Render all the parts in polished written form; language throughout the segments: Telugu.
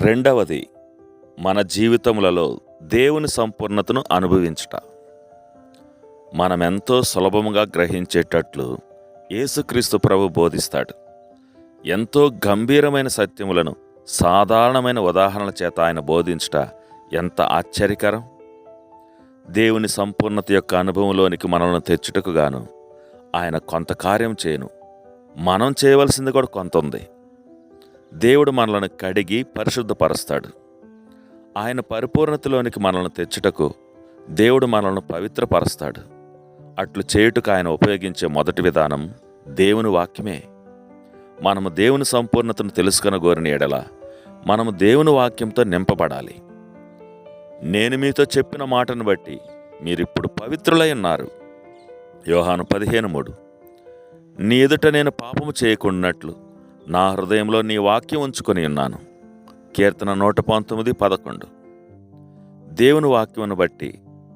రెండవది, మన జీవితములలో దేవుని సంపూర్ణతను అనుభవించుట. మనమెంతో సులభముగా గ్రహించేటట్లు యేసుక్రీస్తు ప్రభు బోధిస్తాడు. ఎంతో గంభీరమైన సత్యములను సాధారణమైన ఉదాహరణల చేత ఆయన బోధించుట ఎంత ఆశ్చర్యకరం! దేవుని సంపూర్ణత యొక్క అనుభవంలోనికి మనల్ని తెచ్చుటకు గాను ఆయన కొంత కార్యం చేయను. మనం చేయవలసింది కూడా కొంత ఉంది. దేవుడు మనల్ని కడిగి పరిశుద్ధపరుస్తాడు. ఆయన పరిపూర్ణతలోనికి మనల్ని తెచ్చుటకు దేవుడు మనల్ని పవిత్రపరుస్తాడు. అట్లు చేయుటకు ఆయన ఉపయోగించే మొదటి విధానం దేవుని వాక్యమే. మనము దేవుని సంపూర్ణతను తెలుసుకొనగోరిన ఎడల మనము దేవుని వాక్యంతో నింపబడాలి. నేను మీతో చెప్పిన మాటను బట్టి మీరిప్పుడు పవిత్రులై ఉన్నారు. యోహాను 15:3. నీ ఎదుట నేను పాపము చేయకుండానట్లు నా హృదయంలో నీ వాక్యం ఉంచుకొని ఉన్నాను. కీర్తన 119:11. దేవుని వాక్యమును బట్టి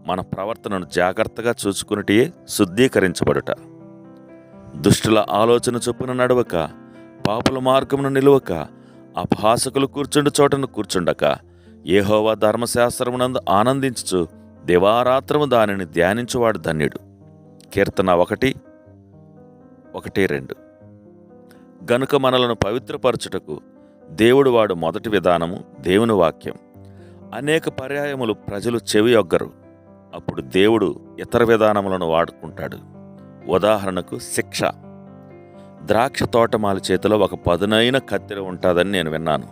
మన ప్రవర్తనను జాగ్రత్తగా చూసుకున్నటే శుద్ధీకరించబడుట. దుష్టుల ఆలోచన చొప్పున నడవక, పాపుల మార్గమును నిలువక, అపహాసకులు కూర్చుండు చోటను కూర్చుండక, యెహోవా ధర్మశాస్త్రమునందు ఆనందించుచు దివారాత్రము దానిని ధ్యానించువాడు ధన్యుడు. కీర్తన 1:1-2. గనుక మనలను పవిత్రపరచుటకు దేవుడు వాడు మొదటి విధానము దేవుని వాక్యం. అనేక పర్యాయములు ప్రజలు చెవియొగ్గరు. అప్పుడు దేవుడు ఇతర విధానములను వాడుకుంటాడు. ఉదాహరణకు శిక్ష. ద్రాక్ష తోటమాలి చేతిలో ఒక పదునైన కత్తెర ఉంటుందని నేను విన్నాను.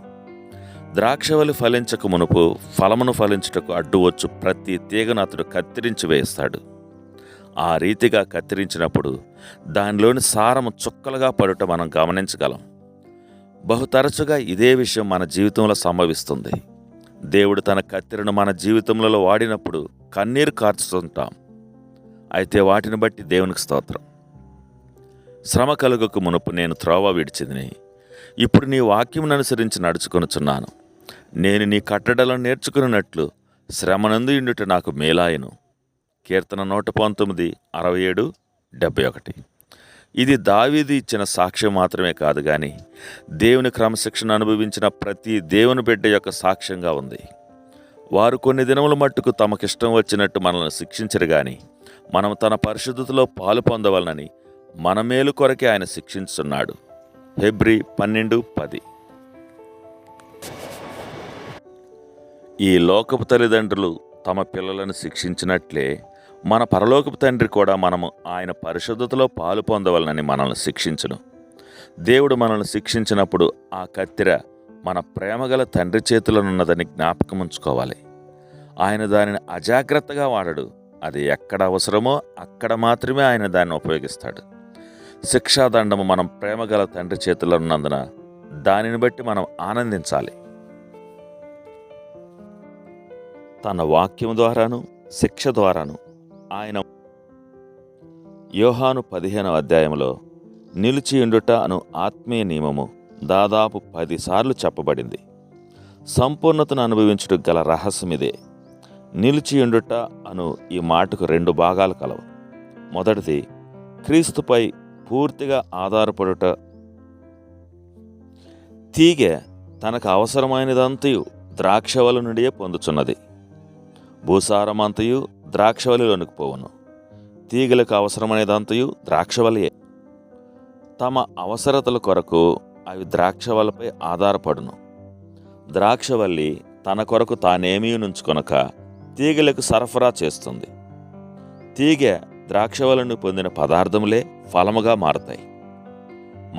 ద్రాక్షవల్లి ఫలించక మునుపు ఫలమును ఫలించుటకు అడ్డు వచ్చు ప్రతి తీగను అతడు కత్తిరించి వేస్తాడు. ఆ రీతిగా కత్తిరించినప్పుడు దానిలోని సారము చుక్కలుగా పడుట మనం గమనించగలం. బహుతరచుగా ఇదే విషయం మన జీవితంలో సంభవిస్తుంది. దేవుడు తన కత్తెరను మన జీవితంలో వాడినప్పుడు కన్నీరు కార్చుతుంటాం. అయితే వాటిని బట్టి దేవునికి స్తోత్రం. శ్రమ కలుగకు మునుపు నేను త్రోవ విడిచిదిని, ఇప్పుడు నీ వాక్యమును అనుసరించి నడుచుకొనుచున్నాను. నేను నీ కట్టడలను నేర్చుకున్నట్లు శ్రమనందు ఇండుట నాకు మేలాయను. కీర్తన 119:67-71. ఇది దావీదు ఇచ్చిన సాక్ష్యం మాత్రమే కాదు గాని దేవుని క్రమశిక్షణ అనుభవించిన ప్రతి దేవుని బిడ్డ యొక్క సాక్ష్యంగా ఉంది. వారు కొన్ని దినముల మట్టుకు తమకిష్టం వచ్చినట్టు మనల్ని శిక్షించరు గాని మనం తన పరిశుద్ధతలో పాలు పొందవలనని మన మేలు కొరకే ఆయన శిక్షించున్నాడు. హెబ్రీ 12:10. ఈ లోకపు తల్లిదండ్రులు తమ పిల్లలను శిక్షించినట్లే మన పరలోకపు తండ్రి కూడా మనము ఆయన పరిశుద్ధతలో పాలు పొందవలనని మనల్ని శిక్షించును. దేవుడు మనల్ని శిక్షించినప్పుడు ఆ కత్తెర మన ప్రేమగల తండ్రి చేతులనున్నదని జ్ఞాపకం ఉంచుకోవాలి. ఆయన దానిని అజాగ్రత్తగా వాడడు. అది ఎక్కడ అవసరమో అక్కడ మాత్రమే ఆయన దాన్ని ఉపయోగిస్తాడు. శిక్షాదండము మనం ప్రేమగల తండ్రి చేతుల్లో ఉన్నందున దానిని బట్టి మనం ఆనందించాలి. తన వాక్యం ద్వారాను శిక్ష ద్వారాను ఆయన యోహాను 15 నిలిచియుండుట అను ఆత్మీయ నియమము దాదాపు 10 సార్లు చెప్పబడింది. సంపూర్ణతను అనుభవించుటకు గల రహస్యమిదే. నిలిచియుండుట అను ఈ మాటకు 2 భాగాలు కలవు. మొదటిది క్రీస్తుపై పూర్తిగా ఆధారపడుట. తీగె తనకు అవసరమైనదంతయు ద్రాక్షవల్లి నుండియే పొందుచున్నది. భూసారమంతయు ద్రాక్షవల్లిలోనికి పోవును. తీగలకు అవసరమైనదంతయు ద్రాక్షవల్లియే. తమ అవసరతల కొరకు అవి ద్రాక్షవల్లిపై ఆధారపడును. ద్రాక్షవల్లి తన కొరకు తానేమీ నుంచుకొనక తీగలకు సరఫరా చేస్తుంది. తీగె ద్రాక్షవల్లిని పొందిన పదార్థములే ఫలముగా మారతాయి.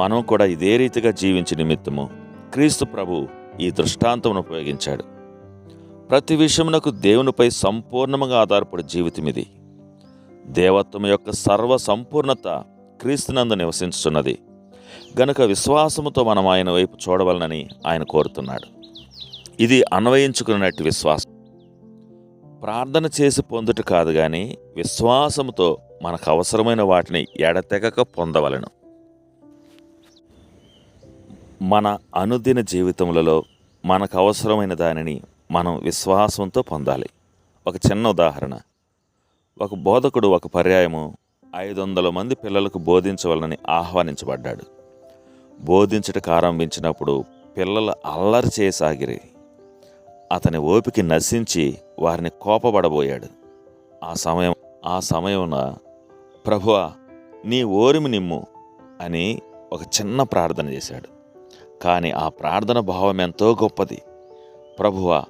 మనం కూడా ఇదే రీతిగా జీవించే నిమిత్తము క్రీస్తు ప్రభు ఈ దృష్టాంతమును ఉపయోగించాడు. ప్రతి విషయమునకు దేవునిపై సంపూర్ణముగా ఆధారపడి జీవితం ఇది. దేవత్వం యొక్క సర్వ సంపూర్ణత క్రీస్తునందు నివసించుతున్నది గనుక విశ్వాసముతో మనం ఆయన వైపు చూడవలనని ఆయన కోరుతున్నాడు. ఇది అన్వయించుకున్నట్టు విశ్వాసం. ప్రార్థన చేసి పొందుట కాదు గాని విశ్వాసముతో మనకు అవసరమైన వాటిని ఎడతెగక పొందవలెను. మన అనుదిన జీవితములలో మనకు అవసరమైన దానిని మనం విశ్వాసంతో పొందాలి. ఒక చిన్న ఉదాహరణ. ఒక బోధకుడు ఒక పర్యాయము 500 మంది పిల్లలకు బోధించవలనని ఆహ్వానించబడ్డాడు. బోధించటకు ఆరంభించినప్పుడు పిల్లలు అల్లరి చేయసాగిరి. అతని ఓపిక నశించి వారిని కోపపడబోయాడు. ఆ సమయమున ప్రభువా, నీ ఓరిమి నిమ్ము అని ఒక చిన్న ప్రార్థన చేశాడు. కానీ ఆ ప్రార్థన భావం ఎంతో గొప్పది. ప్రభువా,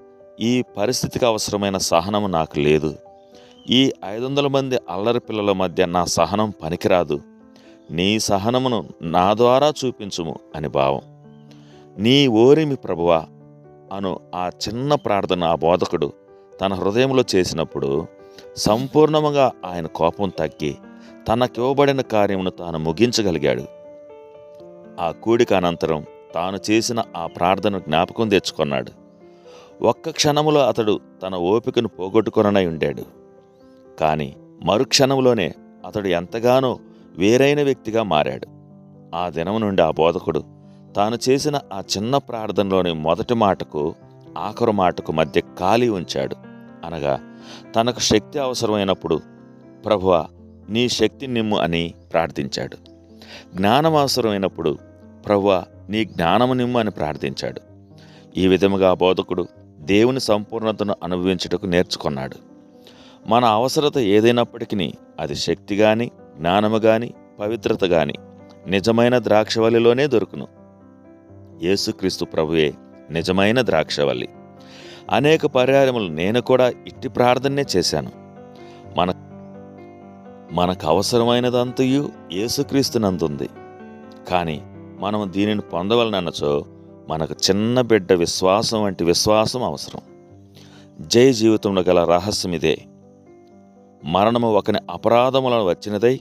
ఈ పరిస్థితికి అవసరమైన సహనము నాకు లేదు. ఈ 500 మంది అల్లరి పిల్లల మధ్య నా సహనం పనికిరాదు. నీ సహనమును నా ద్వారా చూపించుము అని భావం. నీ ఓరిమి ప్రభువా అను ఆ చిన్న ప్రార్థన ఆ బోధకుడు తన హృదయంలో చేసినప్పుడు సంపూర్ణముగా ఆయన కోపం తగ్గి తనకివ్వబడిన కార్యమును తాను ముగించగలిగాడు. ఆ కూడిక అనంతరం తాను చేసిన ఆ ప్రార్థన జ్ఞాపకం తెచ్చుకున్నాడు. ఒక్క క్షణములో అతడు తన ఓపికను పోగొట్టుకొనై ఉండాడు. కానీ మరుక్షణంలోనే అతడు ఎంతగానో వేరైన వ్యక్తిగా మారాడు. ఆ దినం నుండి ఆ బోధకుడు తాను చేసిన ఆ చిన్న ప్రార్థనలోని మొదటి మాటకు ఆఖరు మాటకు మధ్య ఖాళీ ఉంచాడు. అనగా తనకు శక్తి అవసరమైనప్పుడు ప్రభువా, నీ శక్తి నిమ్ము అని ప్రార్థించాడు. జ్ఞానం అవసరమైనప్పుడు ప్రభువా, నీ జ్ఞానము నిమ్ము అని ప్రార్థించాడు. ఈ విధముగా బోధకుడు దేవుని సంపూర్ణతను అనుభవించుటకు నేర్చుకున్నాడు. మన అవసరత ఏదైనప్పటికీ అది శక్తి గాని, జ్ఞానము గాని, పవిత్రత గాని నిజమైన ద్రాక్షవల్లిలోనే దొరుకును. యేసుక్రీస్తు ప్రభువే నిజమైన ద్రాక్షవల్లి. అనేక పర్యాయములు నేను కూడా ఇట్టి ప్రార్థనే చేశాను. మనకు అవసరమైనదంతయు యేసుక్రీస్తునందుంది. కానీ మనము దీనిని పొందవలననచో మనకు చిన్న బిడ్డ విశ్వాసం వంటి విశ్వాసం అవసరం. జయ జీవితంలో గల రహస్యం ఇదే. మరణము ఒకని అపరాధములను వచ్చినదై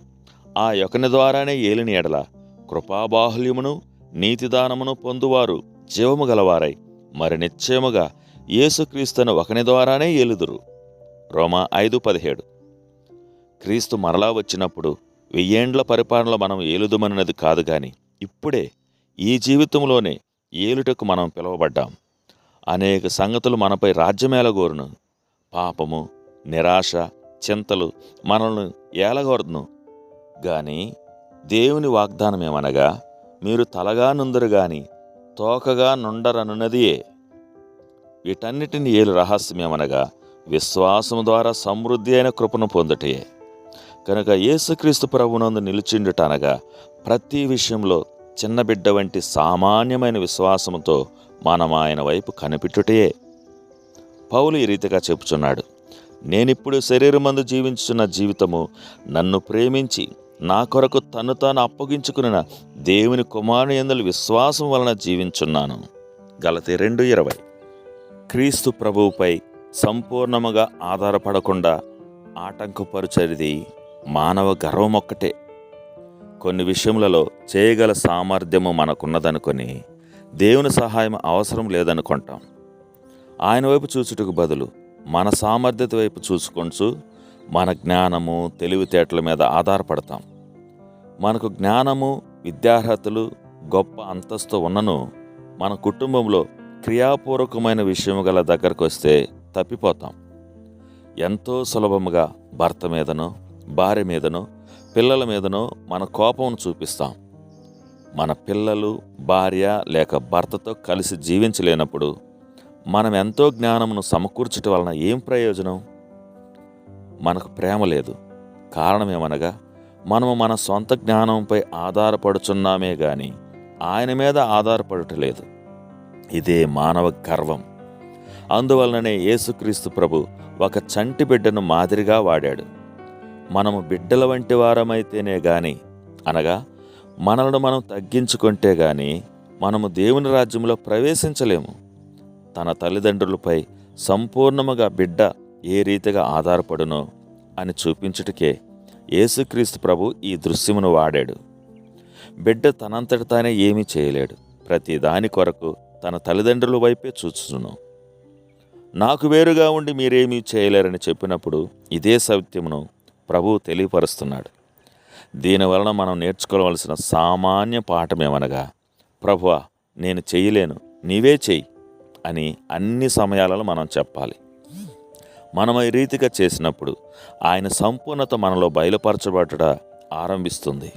ఆ యొకని ద్వారానే ఏలిని ఎడల కృపాబాహుల్యమును నీతిదానమును పొందువారు జీవము గలవారై మరి నిశ్చయముగా యేసుక్రీస్తును ఒకని ద్వారానే ఏలుదురు. రోమా 5:17. క్రీస్తు మరలా వచ్చినప్పుడు 1000 ఏండ్ల పరిపాలనలో మనం ఏలుదుమన్నది కాదు గాని ఇప్పుడే ఈ జీవితంలోనే ఏలుటకు మనం పిలువబడ్డాం. అనేక సంగతులు మనపై రాజ్యమేలగోరును. పాపము, నిరాశ, చింతలు మనల్ని ఏలగోరును. గాని దేవుని వాగ్దానమేమనగా, మీరు తలగా నుందరు గాని తోకగా నుండరనున్నదియే. వీటన్నిటిని ఏలు రహస్యమేమనగా, విశ్వాసము ద్వారా సమృద్ధి అయిన కృపను పొందుటయే. కనుక యేసుక్రీస్తు ప్రభువునందు నిలిచిండుట అనగా ప్రతి విషయంలో చిన్న బిడ్డ వంటి సామాన్యమైన విశ్వాసముతో మనం ఆయన వైపు కనిపెట్టుటయే. పౌలు ఈ రీతిగా చెప్పుచున్నాడు, నేనిప్పుడు శరీరమందు జీవించుచున్న జీవితము నన్ను ప్రేమించి నా కొరకు తన్ను తాను అప్పగించుకున్న దేవుని కుమారుని యందు విశ్వాసం వలన జీవించున్నాను. గలతీ 2:20. క్రీస్తు ప్రభువుపై సంపూర్ణముగా ఆధారపడకుండా ఆటంకపరుచరిది మానవ గర్వమొక్కటే. కొన్ని విషయములలో చేయగల సామర్థ్యము మనకున్నదనుకొని దేవుని సహాయం అవసరం లేదనుకుంటాం. ఆయన వైపు చూచుటకు బదులు మన సామర్థ్యత వైపు చూసుకొంచు మన జ్ఞానము, తెలివితేటల మీద ఆధారపడతాం. మనకు జ్ఞానము, విద్యార్హతలు, గొప్ప అంతస్తు ఉన్నను మన కుటుంబంలో క్రియాపూర్వకమైన విషయము గల దగ్గరకు వస్తే తప్పిపోతాం. ఎంతో సులభముగా భర్త మీదనో, భార్య మీదనో, పిల్లల మీదనో మన కోపమును చూపిస్తాం. మన పిల్లలు, భార్య లేక భర్తతో కలిసి జీవించలేనప్పుడు మనం ఎంతో జ్ఞానమును సమకూర్చటం వలన ఏం ప్రయోజనం? మనకు ప్రేమ లేదు. కారణమేమనగా మనము మన సొంత జ్ఞానంపై ఆధారపడుచున్నామే గాని ఆయన మీద ఆధారపడటలేదు. ఇదే మానవ గర్వం. అందువలననే యేసుక్రీస్తు ప్రభు ఒక చంటి బిడ్డను మాదిరిగా వాడాడు. మనము బిడ్డల వంటి వారమైతేనే గాని, అనగా మనలను మనం తగ్గించుకుంటే గాని మనము దేవుని రాజ్యంలో ప్రవేశించలేము. తన తల్లిదండ్రులపై సంపూర్ణముగా బిడ్డ ఏ రీతిగా ఆధారపడునో అని చూపించుటకే యేసుక్రీస్తు ప్రభు ఈ దృశ్యమును వాడాడు. బిడ్డ తనంతట తానే ఏమీ చేయలేడు. ప్రతి దాని కొరకు తన తల్లిదండ్రుల వైపే చూచును. నాకు వేరుగా ఉండి మీరేమీ చేయలేరని చెప్పినప్పుడు ఇదే సత్యమును ప్రభువు తెలియపరుస్తున్నాడు. దీనివలన మనం నేర్చుకోవలసిన సామాన్య పాఠమేమనగా, ప్రభువా, నేను చేయలేను, నీవే చెయ్యి అని అన్ని సమయాలలో మనం చెప్పాలి. మనం ఈ రీతిగా చేసినప్పుడు ఆయన సంపూర్ణత మనలో బయలుపరచబడట ఆరంభిస్తుంది.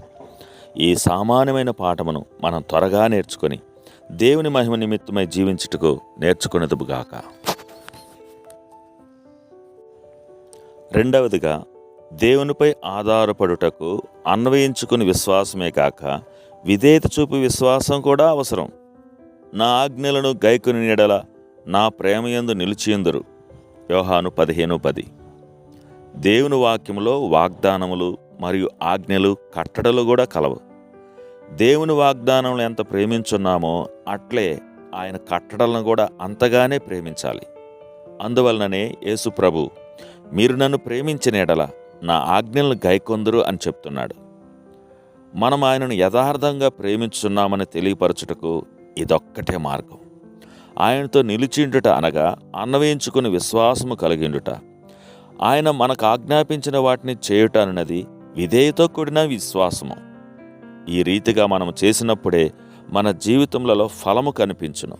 ఈ సామాన్యమైన పాఠమును మనం త్వరగా నేర్చుకొని దేవుని మహిమ నిమిత్తమై జీవించుటకు నేర్చుకునేదుగాక. రెండవదిగా, దేవునిపై ఆధారపడుటకు అన్వయించుకుని విశ్వాసమే కాక విధేయత చూపి విశ్వాసం కూడా అవసరం. నా ఆజ్ఞలను గైకొని ఎడల నా ప్రేమయందు నిలిచియుందురు. యోహాను 15:10. దేవుని వాక్యములో వాగ్దానములు మరియు ఆజ్ఞలు, కట్టడలు కూడా కలవు. దేవుని వాగ్దానములు ఎంత ప్రేమించున్నామో అట్లే ఆయన కట్టడలను కూడా అంతగానే ప్రేమించాలి. అందువలననే యేసు ప్రభు, మీరు నన్ను ప్రేమించిన ఎడల నా ఆజ్ఞలను గైకొందురు అని చెప్తున్నాడు. మనం ఆయనను యథార్థంగా ప్రేమించున్నామని తెలియపరచుటకు ఇదొక్కటే మార్గం. ఆయనతో నిలిచిండుట అనగా అన్వయించుకుని విశ్వాసము కలిగిండుట. ఆయన మనకు ఆజ్ఞాపించిన వాటిని చేయుట అన్నది విధేయతో కూడిన విశ్వాసము. ఈ రీతిగా మనం చేసినప్పుడే మన జీవితములలో ఫలము కనిపించును.